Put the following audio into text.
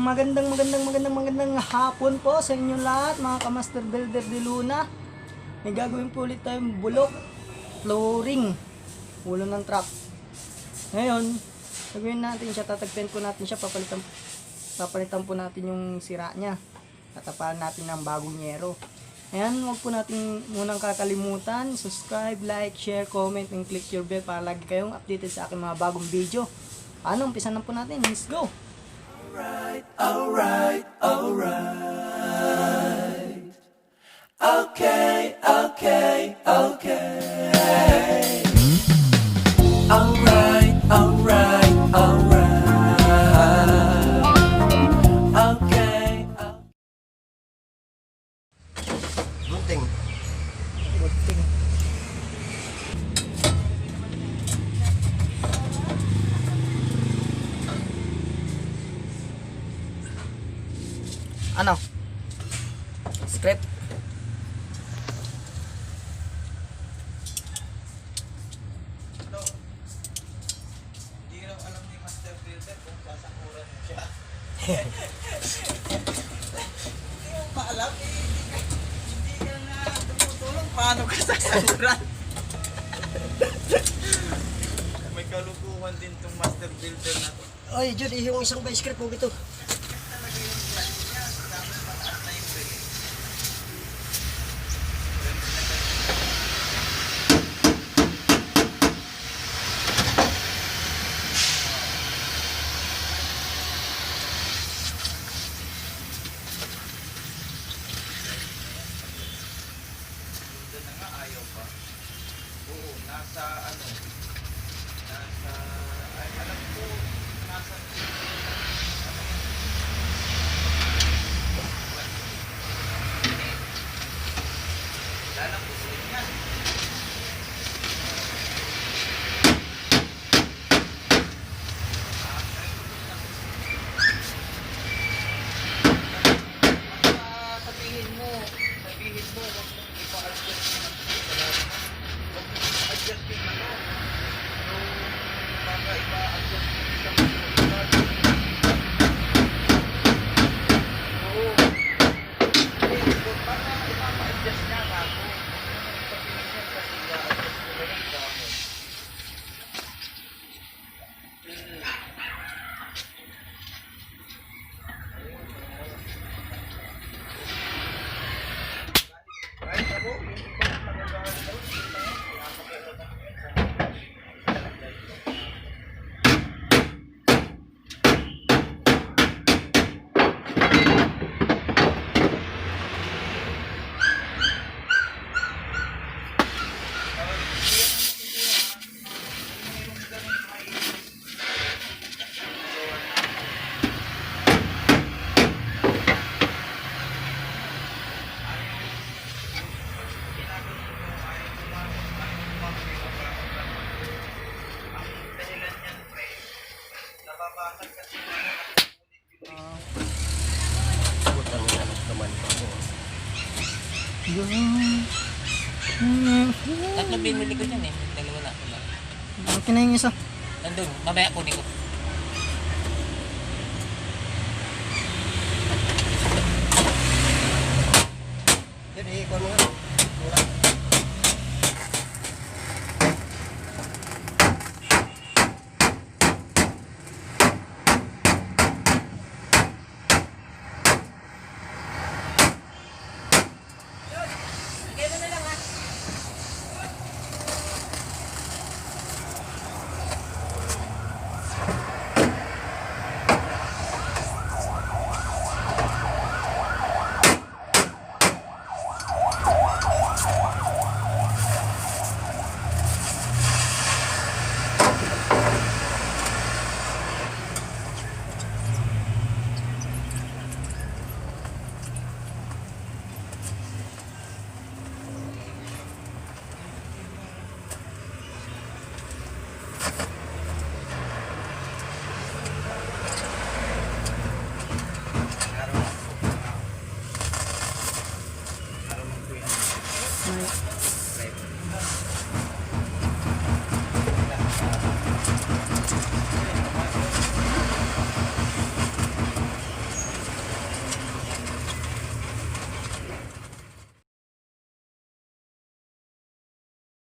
magandang hapon po sa inyo lahat mga ka-Master Builder deluna. May gagawin po ulit tayong bulok, flooring, ulo ng truck. Ngayon, gagawin natin siya, tatagpian po natin siya, papalitan po natin yung sira niya. Tatapalan natin ng bagong yero. Ayan, huwag po natin munang kakalimutan, subscribe, like, share, comment, and click your bell para lagi kayong updated sa aking mga bagong video. Paano? Umpisa na po natin. Let's go! Alright. Okay. Gunting. Ano? Script. Hindi raw alam ni Master Builder kung sasakuran mo siya. Hindi mo maalam eh. Hindi ka na tumutulong. Paano ka sasakuran? May kalukuhan din tong Master Builder na to. Ay, Jude, yung isang ba script mo ito? Talaga yung plan niya. Dapat mataas na yung break. Doon na nga ayaw pa. Oo, nasa ay, alam ko, nasa lalang pusilin yan. Sabihin mo, huwag mong ipa-adjust yung huwag mong ipa-adjust yung baka ipa-adjust yung isang oo. Para ipapa-adjust niya bago. Sabihin niya kasi i-adjust ko rin ang damo. Kahit ako, hindi ko magagawa daw. Butang na naman pa mo. Tatlo binili ko dyan eh. Dalawa na. Okay na yung isa. Nandun. Mamaya kunin ko.